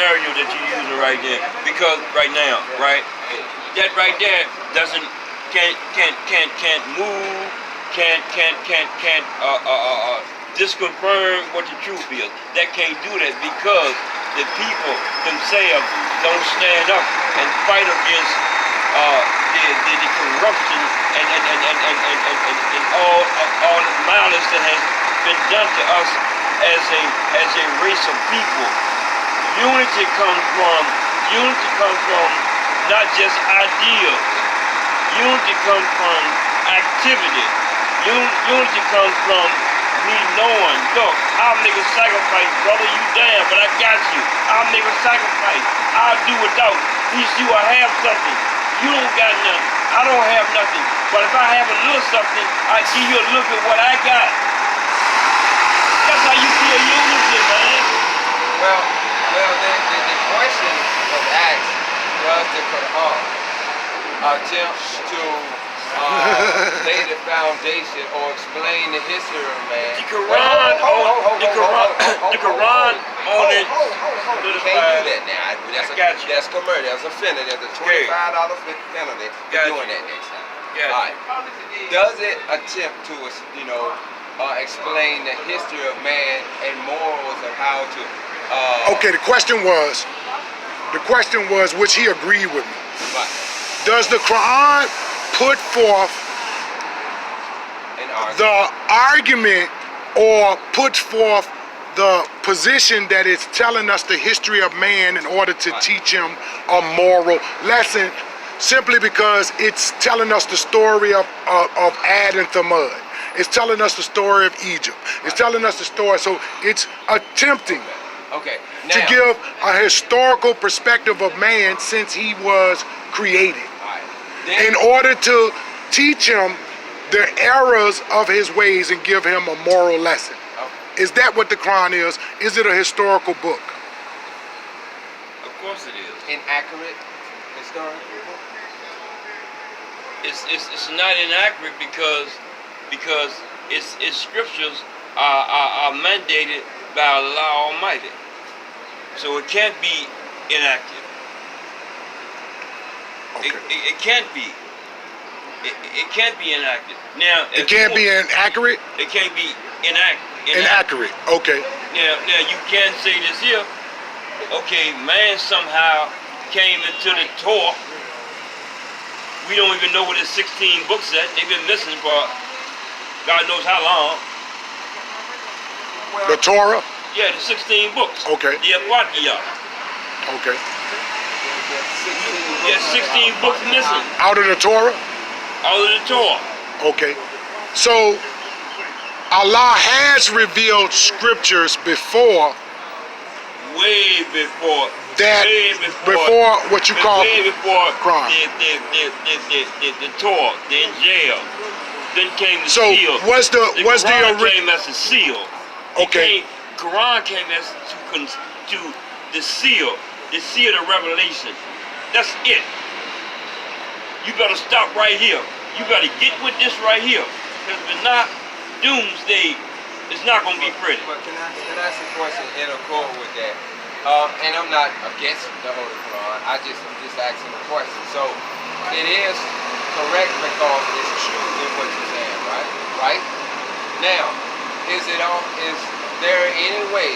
scenario that you're using right there, because right now, right, that right there can't move, can't disconfirm what the truth is. That can't do that because the people themselves don't stand up and fight against the corruption and all the malice that has been done to us as a race of people. Unity comes from not just ideas. Unity comes from activity. Unity comes from me knowing, look, I'll make a sacrifice, brother, you damn, but I got you. I'll make a sacrifice. I'll do without. At least you will have something. You don't got nothing. I don't have nothing. But if I have a little something, I give you a look at what I got. That's how you feel unity, man. Well, the question was asked, does the Qur'an attempt to lay the foundation or explain the history of man? The Qur'an on it. You can't do that now. That's commercial. That's a penalty. That's a $25 penalty for doing that next time. All right. Does it attempt to, explain the history of man and morals of how to? Okay. The question was, which he agreed with me. Right. Does the Qur'an put forth the argument or put forth the position that it's telling us the history of man in order to teach him a moral lesson, simply because it's telling us the story of Ad and Thamud. It's telling us the story of Egypt. It's telling us the story. So it's attempting to give a historical perspective of man since he was created, in order to teach him the errors of his ways and give him a moral lesson. Is that what the Qur'an is? Is it a historical book? Of course it is. Inaccurate historical book? It's not inaccurate because its scriptures are mandated by Allah Almighty. So it can't be inactive. Okay. It can't be. It can't be inactive. Now it can't be inaccurate? It can't be inaccurate. Okay. Now you can say this here. Okay, man somehow came into the Torah. We don't even know what his 16 books at. They've been missing for God knows how long. The Torah? Yeah, the 16 books. Okay. The Apocrypha. Okay. There's 16 books missing. Out of the Torah? Out of the Torah. Okay. So Allah has revealed scriptures before. Way before. That way before what you call way before crime. The Torah, the Injil. Then came the so seal. Was the Quran came as a seal. Okay. Quran came as to the seal of revelation. That's it. You better stop right here. You better get with this right here. Because if it's not, doomsday is not going to be pretty. But can I ask a question in accord with that? And I'm not against the Holy Quran. I'm just asking a question. So it is correct because it's true in what you're saying, right? Right? Now, is there any way,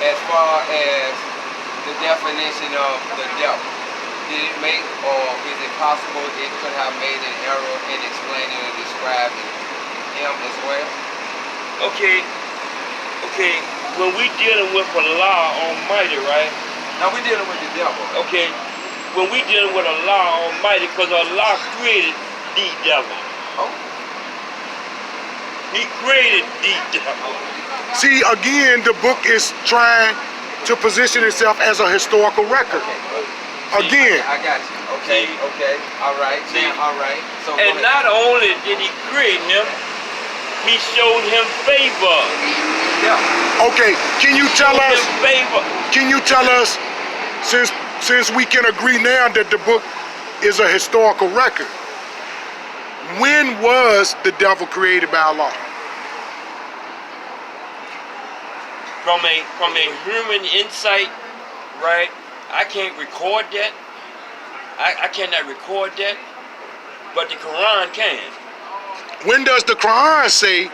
as far as the definition of the devil, did it make, or is it possible it could have made an error in explaining or describing him as well? Okay. When we dealing with Allah Almighty, right? Now we're dealing with the devil. Okay. When we dealing with Allah Almighty, because Allah created the devil. Oh. He created the devil. See, again, the book is trying to position itself as a historical record. Okay. Again. I got you. Okay. All right. See? All right. So and not only did he create him, he showed him favor. Yeah. Okay, can you tell us? Favor. Can you tell us, since we can agree now that the book is a historical record, when was the devil created by Allah? From a human insight, right? I can't record that. I cannot record that, but the Qur'an can. When does the Qur'an say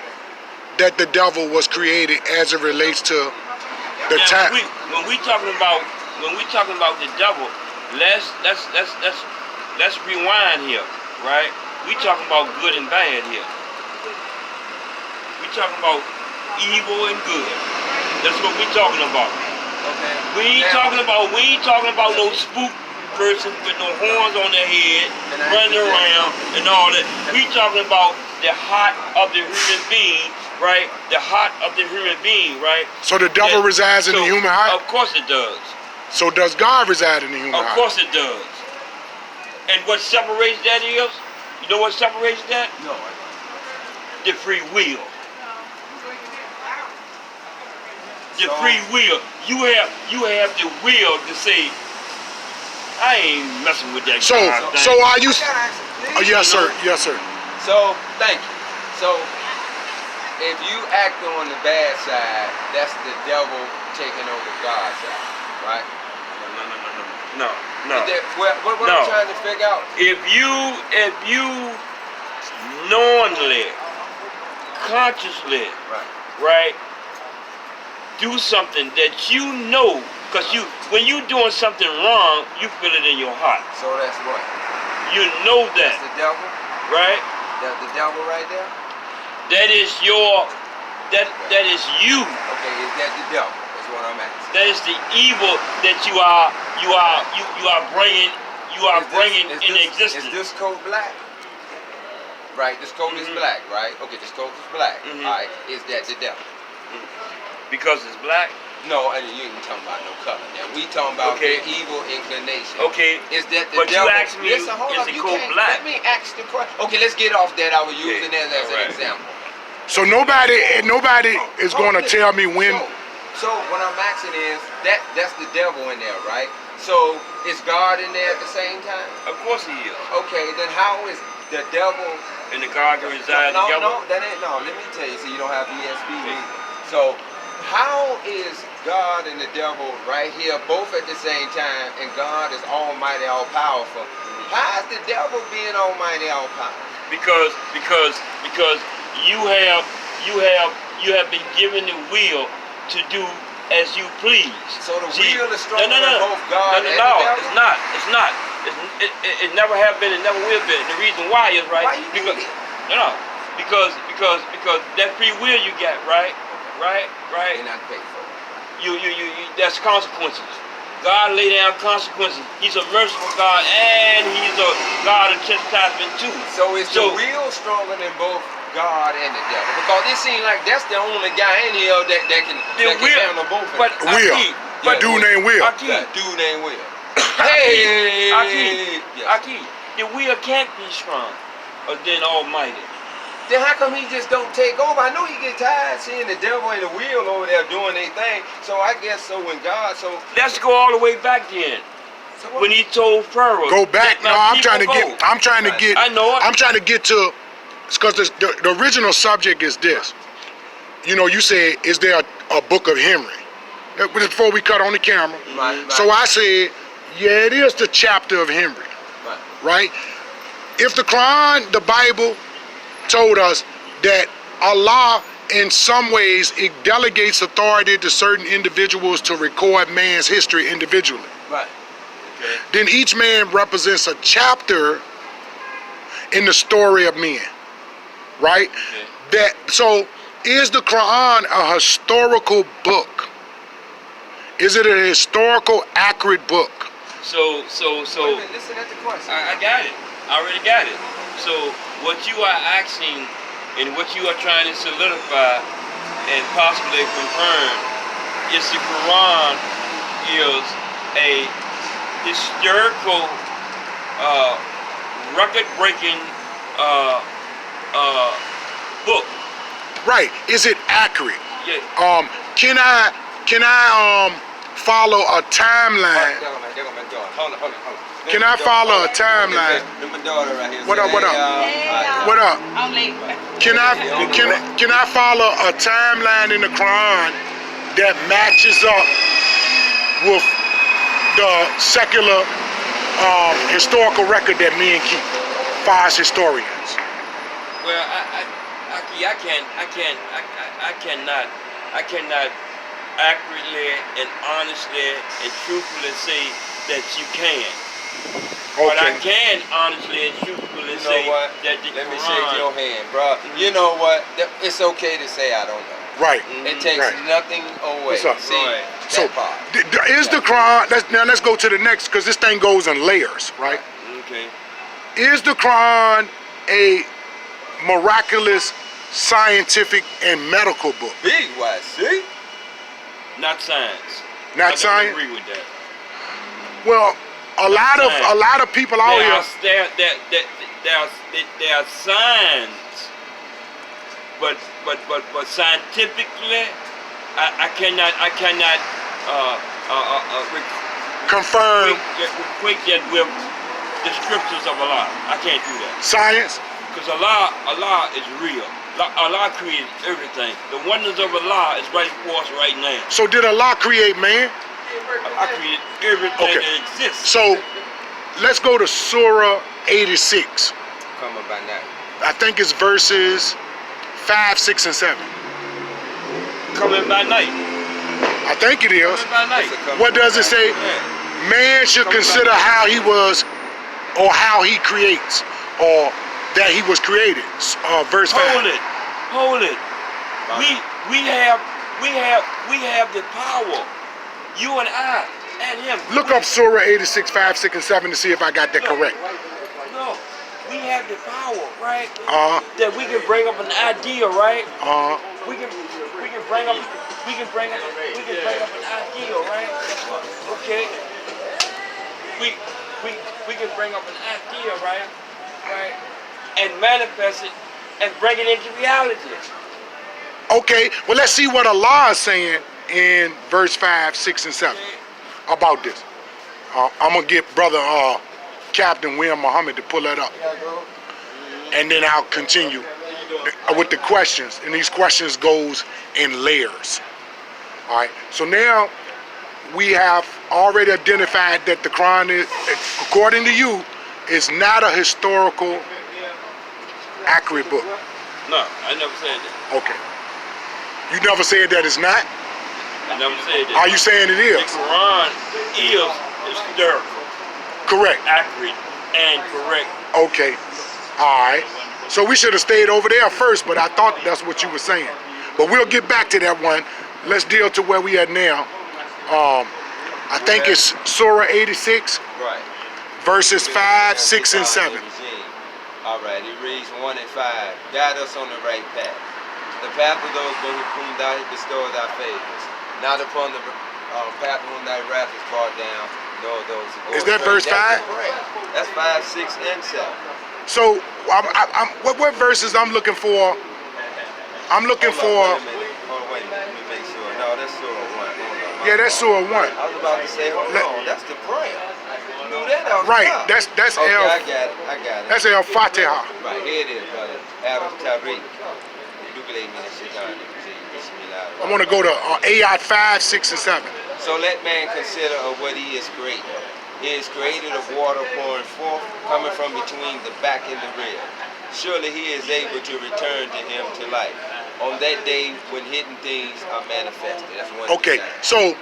that the devil was created as it relates to the Now, time? when we talking about the devil, let's rewind here, right? We talking about good and bad here. We talking about evil and good. That's what we talking about. Okay. We ain't talking about no spook person with no horns on their head, running around and all that. We talking about the heart of the human being, right? The heart of the human being, right? So the devil resides in the human heart? Of course it does. So does God reside in the human heart? Of course it does. And what separates that is, you know what separates that? No. The free will. The So- free will. You have the will to say, I ain't messing with that So God thing. so are you? I gotta ask you, Oh, please. yes, sir. Yes, sir. So, thank you. So, if you act on the bad side, that's the devil taking over God's side, right? No. Is that, what No. I'm trying to figure out? If you knowingly, consciously, right, do something that you know, because when you doing something wrong, you feel it in your heart. So that's what? You know That's that, the devil? right? That's the devil right there? That is that is you. Okay, is that the devil? That's what I'm asking. That is the evil that you are bringing in existence. Is this coat black? Right, this coat is black, right? Okay, this coat is black. Mhm. All right, is that the devil? Because it's black. No, and you ain't talking about no color. Now we talking about Okay. the evil inclination. Okay. Is that the But you devil? asked me, Listen, hold is up, it you coat can't- black? Let me ask the question. Okay, let's get off that. I was Okay. using that as All right. an example. So nobody is going to tell me when. So what I'm asking is that's the devil in there, right? So is God in there at the same time? Of course he is. Okay, then how is the devil? And the God can reside No, together. no, that ain't no. Let me tell you. So you don't have ESP either. So how is God and the devil right here, both at the same time, and God is Almighty, all powerful? How is the devil being Almighty, all powerful? Because you have been given the will to do as you please. So the will is stronger no, than both God and the no, devil? it's not. It never have been, it never will be. And the reason why is right Why you because need it? no, because that free will you got, right? You're not paid for it. You that's consequences. God lay down consequences. He's a merciful God and he's a God of chastisement too. So is the will stronger than both God and the devil? Because it seems like that's the only guy in here that can handle both of but them. Will. But Dude named Will. That dude named Will. Akeem, Yes. the will can't be strong than Almighty. Then how come he just don't take over? I know he get tired seeing the devil and the will over there doing their thing. So I guess so when God, so Let's go all the way back then. so what? When he told Pharaoh, Go back. "Let No, my I'm trying to people get. go." I'm trying to get. I know it. I'm trying to get to, because the original subject is this. You know, you said, is there a book of Henry? That was before we cut on the camera. Right. So I said, yeah, it is the chapter of Henry, right? If the Quran, the Bible, told us that Allah, in some ways, it delegates authority to certain individuals to record man's history individually. Right. Okay. Then each man represents a chapter in the story of men, right? Okay. So is the Quran a historical book? Is it a historical, accurate book? So Wait a minute, listen at the question. I got it. I already got it. So what you are asking and what you are trying to solidify and possibly confirm is the Quran is a historical, record-breaking book. Right. Is it accurate? Yeah. Can I follow a timeline? Hold on. Can I follow a timeline? My daughter right here. What up, what up? Yeah. What up? I'm late. Can I follow a timeline in the Quran that matches up with the secular historical record that men keep, far as historians? Well, I cannot accurately and honestly and truthfully say that you can. But I can honestly and truthfully say that the Let me Qur'an, shake your hand, bro. You know what? It's okay to say I don't know. Right. It takes nothing away. What's up? See, Right. So, that part. is the Quran, let's go to the next, because this thing goes in layers, right? Okay. Is the Quran a miraculous, scientific, and medical book? Big what? See? Not science. Not I science? don't agree with that. Well, a lot of people out here. There are signs, but scientifically, I cannot Confirm equate that with the scriptures of Allah. I can't do that. science. Because Allah is real. Allah created everything. The wonders of Allah is right before us right now. So did Allah create man? I created everything that exists. So let's go to Surah 86. Coming by now. I think it's verses 5, 6, and 7. Coming by night. I think it is. Coming by night. What does it say? Man should consider how he was, or how he creates, or that he was created. Verse 5. Hold it. We have the power. You and I and him. Look up Surah 86, 5, 6, and 7 to see if I got that correct. No, we have the power, right? Uh-huh. That we can bring up an idea, right? Uh-huh. We can bring up an idea, right? Okay. We can bring up an idea, right? Right? And manifest it and bring it into reality. Okay, well, let's see what Allah is saying in verse 5, 6, and 7 about this. I'm going to get Brother Captain William Muhammad to pull that up. And then I'll continue with the questions. And these questions goes in layers. All right, so now we have already identified that the Quran is, according to you, is not a historical accurate book. No, I never said that. Okay. You never said that it's not? I never said that. Are you saying it is? The Quran is historical, Correct. accurate, and correct. Okay. All right. So we should have stayed over there first, but I thought that's what you were saying. But we'll get back to that one. Let's deal to where we at now. I think it's Surah 86, Right. verses 5, 6, and 7. All right, it reads 1 and 5. Guide us on the right path. The path of those whom thou bestowed thy favors. Not upon the path of whom thy wrath is brought down. No, those who go Is that verse 5? That's 5, 6, and 7. So what verses I'm looking for? I'm looking for. Wait a minute. Wait a minute. Let me make sure. No, that's Surah 1. Hold on. Yeah, that's Surah 1. I was about to say, hold on. That's the prayer. Do that out Right. loud. That's Okay, El. I got it. That's El Fatiha. Right, here it is, brother. Adam Tariq. I want to go to ayat 5, 6, and 7. So let man consider of what he is created. He is created of water pouring forth, coming from between the back and the rib. Surely he is able to return to him to life. On that day when hidden things are manifested. That's one. Okay, so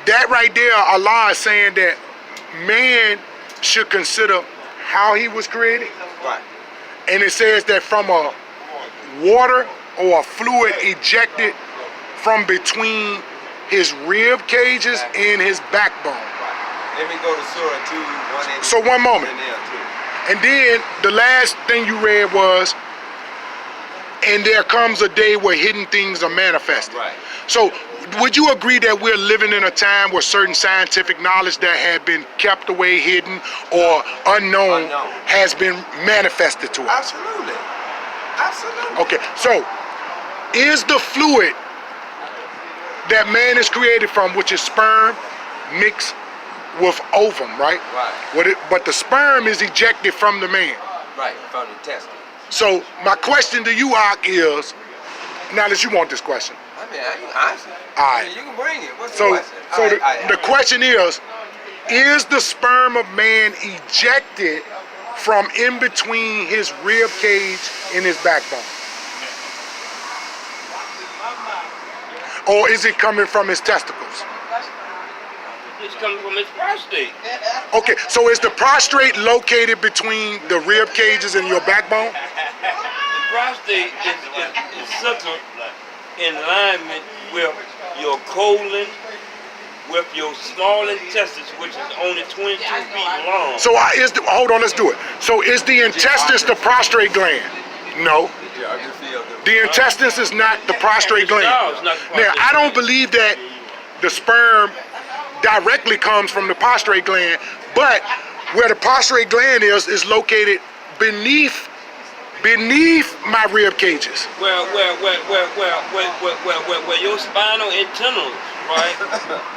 that right there, Allah is saying that man should consider how he was created. Right. And it says that from a water or a fluid ejected from between his rib cages and his backbone. Right. Let me go to Surah 2, 1 and So one moment. And then the last thing you read was, and there comes a day where hidden things are manifested. Right. So would you agree that we're living in a time where certain scientific knowledge that had been kept away, hidden, or unknown has been manifested to us? Absolutely. Absolutely. Okay, so is the fluid that man is created from, which is sperm, mixed with ovum, right? Right. But the sperm is ejected from the man. Right, from the testicles. So my question to you, Ak, is, now that you want this question, I mean, you answer. All right. You can bring it. What's the So, question? so the question is the sperm of man ejected from in between his rib cage and his backbone? Or is it coming from his testicles? It's coming from his prostate. Okay, so is the prostate located between the rib cages and your backbone? The prostate is centered in alignment with your colon, with your small intestines, which is only 22 feet long. So hold on, let's do it. So is the intestines the prostate gland? No. The intestines is not the prostate gland. No, it's not the prostate Now, I don't believe that the sperm directly comes from the prostate gland, but where the prostate gland is located beneath my rib cages. Where your spinal antennas, right?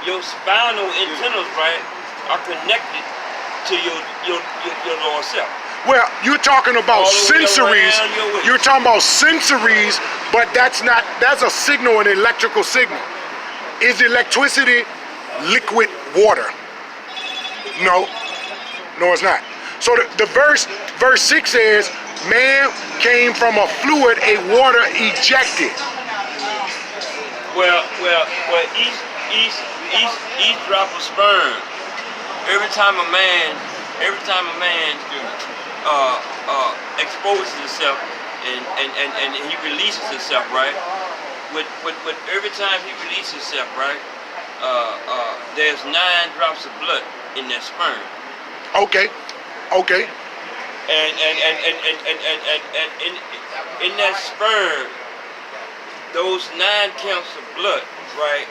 Your spinal antennas, right, are connected to your lower self. Well, you're talking about All the way sensories. around your waist. You're talking about sensories, but that's a signal, an electrical signal. Is electricity liquid water? No, it's not. So the verse 6 says, man came from a fluid, a water ejected. Well, each drop of sperm, every time a man exposes himself and he releases himself, right? With every time he releases himself, right? There's 9 drops of blood in that sperm. Okay. And in that sperm, those 9 counts of blood, right?